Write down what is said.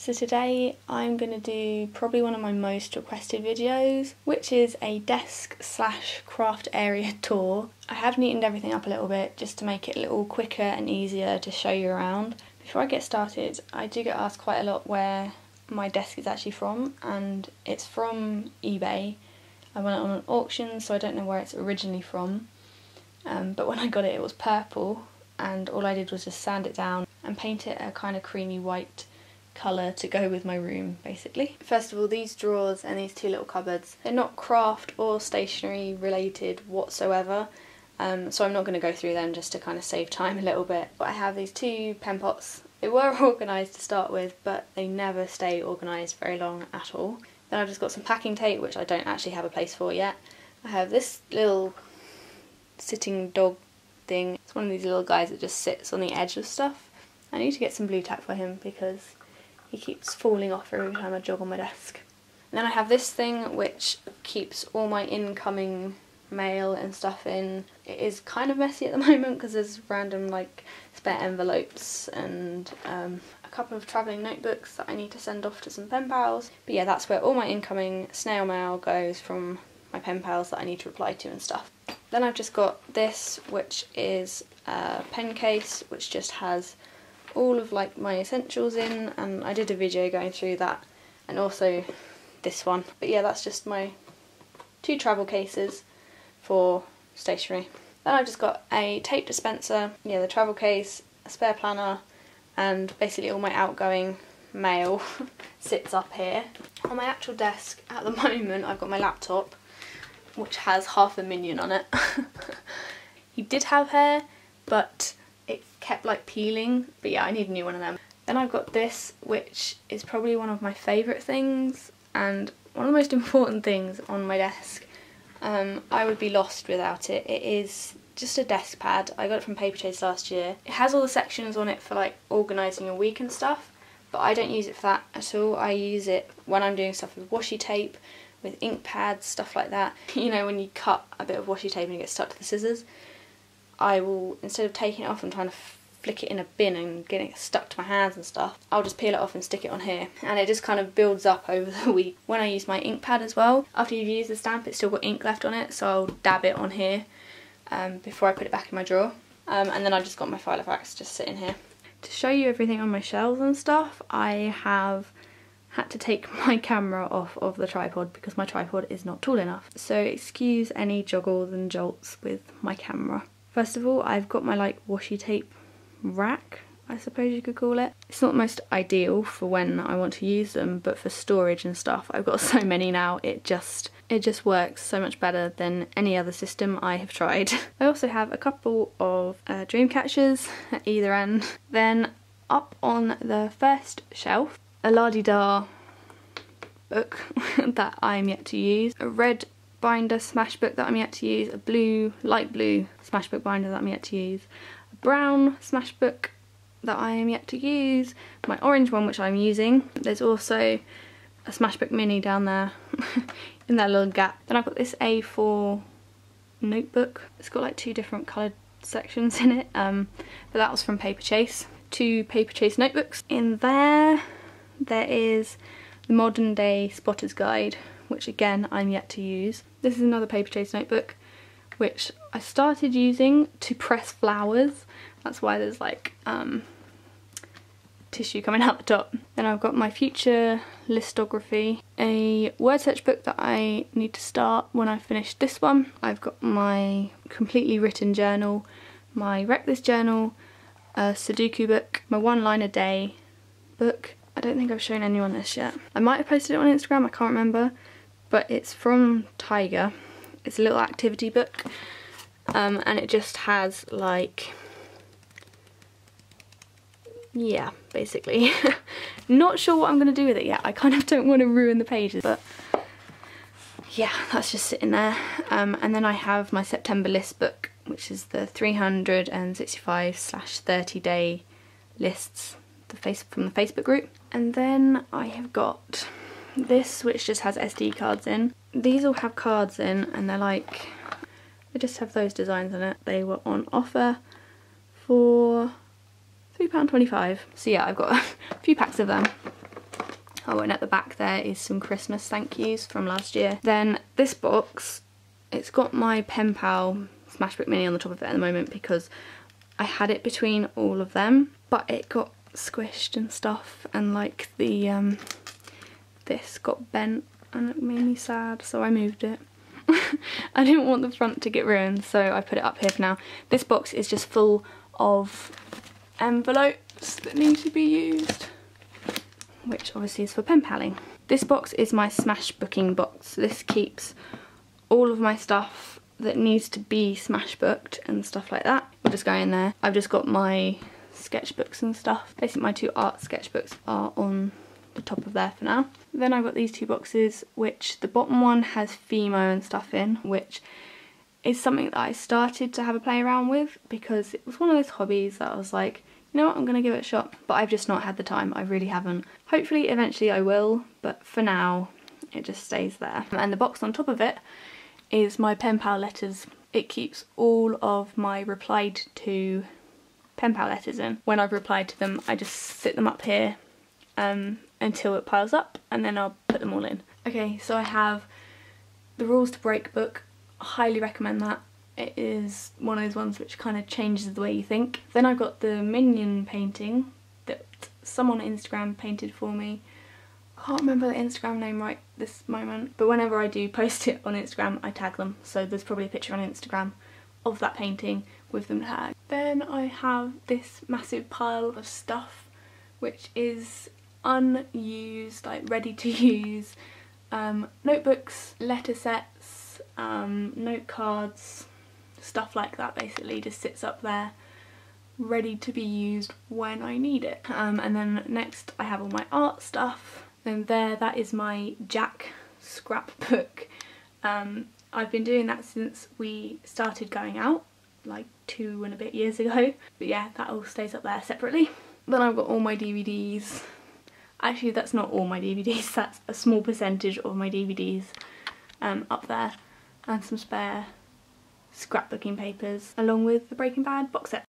So today I'm going to do probably one of my most requested videos, which is a desk / craft area tour. I have neatened everything up a little bit just to make it a little quicker and easier to show you around. Before I get started, I do get asked quite a lot where my desk is actually from, and it's from eBay. I went on an auction, so I don't know where it's originally from, but when I got it, it was purple, and all I did was just sand it down and paint it a kind of creamy white colour to go with my room, basically. First of all, these drawers and these two little cupboards, they're not craft or stationery related whatsoever, so I'm not going to go through them just to kind of save time a little bit. But I have these two pen pots. They were organised to start with, but they never stay organised very long at all. Then I've just got some packing tape, which I don't actually have a place for yet. I have this little sitting dog thing. It's one of these little guys that just sits on the edge of stuff. I need to get some blue tack for him because he keeps falling off every time I jog on my desk. And then I have this thing which keeps all my incoming mail and stuff in. It is kind of messy at the moment because there's random like spare envelopes and a couple of travelling notebooks that I need to send off to some pen pals. But yeah, that's where all my incoming snail mail goes from my pen pals that I need to reply to and stuff. Then I've just got this, which is a pen case which just has all of like my essentials in, and I did a video going through that, and also this one. But yeah, that's just my two travel cases for stationery. Then I've just got a tape dispenser, yeah, the travel case, a spare planner, and basically all my outgoing mail sits up here. On my actual desk at the moment I've got my laptop, which has half a minion on it. He did have hair, but it kept like peeling, but yeah, I need a new one of them. Then I've got this, which is probably one of my favourite things and one of the most important things on my desk. I would be lost without it. It is just a desk pad. I got it from Paperchase last year. It has all the sections on it for like organising your week and stuff, but I don't use it for that at all. I use it when I'm doing stuff with washi tape, with ink pads, stuff like that. You know, when you cut a bit of washi tape and it gets stuck to the scissors, I will, instead of taking it off and trying to flick it in a bin and getting it stuck to my hands and stuff, I'll just peel it off and stick it on here, and it just kind of builds up over the week. When I use my ink pad as well, after you've used the stamp it's still got ink left on it, so I'll dab it on here before I put it back in my drawer. And then I've just got my Filofax just sitting here. To show you everything on my shelves and stuff, I have had to take my camera off of the tripod because my tripod is not tall enough. So excuse any joggles and jolts with my camera. First of all, I've got my like washi tape rack, I suppose you could call it. It's not the most ideal for when I want to use them, but for storage and stuff, I've got so many now, it just works so much better than any other system I have tried. I also have a couple of dream catchers at either end. Then up on the first shelf, a la-di-da book that I'm yet to use, a red binder smash book that I'm yet to use, a blue, light blue smash book binder that I'm yet to use, a brown smash book that I am yet to use, my orange one which I'm using. There's also a smash book mini down there in that little gap. Then I've got this A4 notebook. It's got like two different coloured sections in it, but that was from Paperchase. Two Paperchase notebooks. In there is the Modern Day Spotter's Guide, which again I'm yet to use. This is another Paperchase notebook which I started using to press flowers. That's why there's like tissue coming out the top. Then I've got my future listography, a word search book that I need to start when I finish this one. I've got my completely written journal, my Wreck This journal, a Sudoku book, my one line a day book. I don't think I've shown anyone this yet. I might have posted it on Instagram, I can't remember, but it's from Tiger. It's a little activity book, and it just has like, yeah, basically. Not sure what I'm going to do with it yet. I kind of don't want to ruin the pages, but yeah, that's just sitting there. And then I have my September list book, which is the 365/30 day lists from the Facebook group. And then I have got this, which just has SD cards in. These all have cards in, and they're like, they just have those designs on it. They were on offer for £3.25. So yeah, I've got a few packs of them. Oh, and at the back there is some Christmas thank yous from last year. Then this box, it's got my pen pal Smashbook Mini on the top of it at the moment because I had it between all of them, but it got squished and stuff, and like the this got bent and it made me sad, so I moved it. I didn't want the front to get ruined, so I put it up here for now. This box is just full of envelopes that need to be used, which obviously is for pen paling. This box is my Smashbooking box. This keeps all of my stuff that needs to be Smashbooked and stuff like that. Will just go in there. I've just got my sketchbooks and stuff. Basically my 2 art sketchbooks are on the top of there for now. Then I've got these 2 boxes, which the bottom one has Fimo and stuff in, which is something that I started to have a play around with because it was one of those hobbies that I was like, you know what, I'm gonna give it a shot, but I've just not had the time. I really haven't. Hopefully eventually I will, but for now it just stays there. And the box on top of it is my pen pal letters. It keeps all of my replied to pen pal letters in. When I've replied to them, I just sit them up here until it piles up, and then I'll put them all in. Okay, so I have the Rules to Break book. I highly recommend that. It is one of those ones which kind of changes the way you think. Then I've got the Minion painting that someone on Instagram painted for me. I can't remember the Instagram name right this moment, but whenever I do post it on Instagram I tag them, so there's probably a picture on Instagram of that painting with them tagged. Then I have this massive pile of stuff which is unused, like ready to use. Notebooks, letter sets, note cards, stuff like that basically just sits up there ready to be used when I need it. And then next I have all my art stuff. And there, that is my Jack scrapbook. I've been doing that since we started going out, like 2 and a bit years ago. But yeah, that all stays up there separately. Then I've got all my DVDs. Actually, that's not all my DVDs, that's a small percentage of my DVDs up there. And some spare scrapbooking papers, along with the Breaking Bad box set.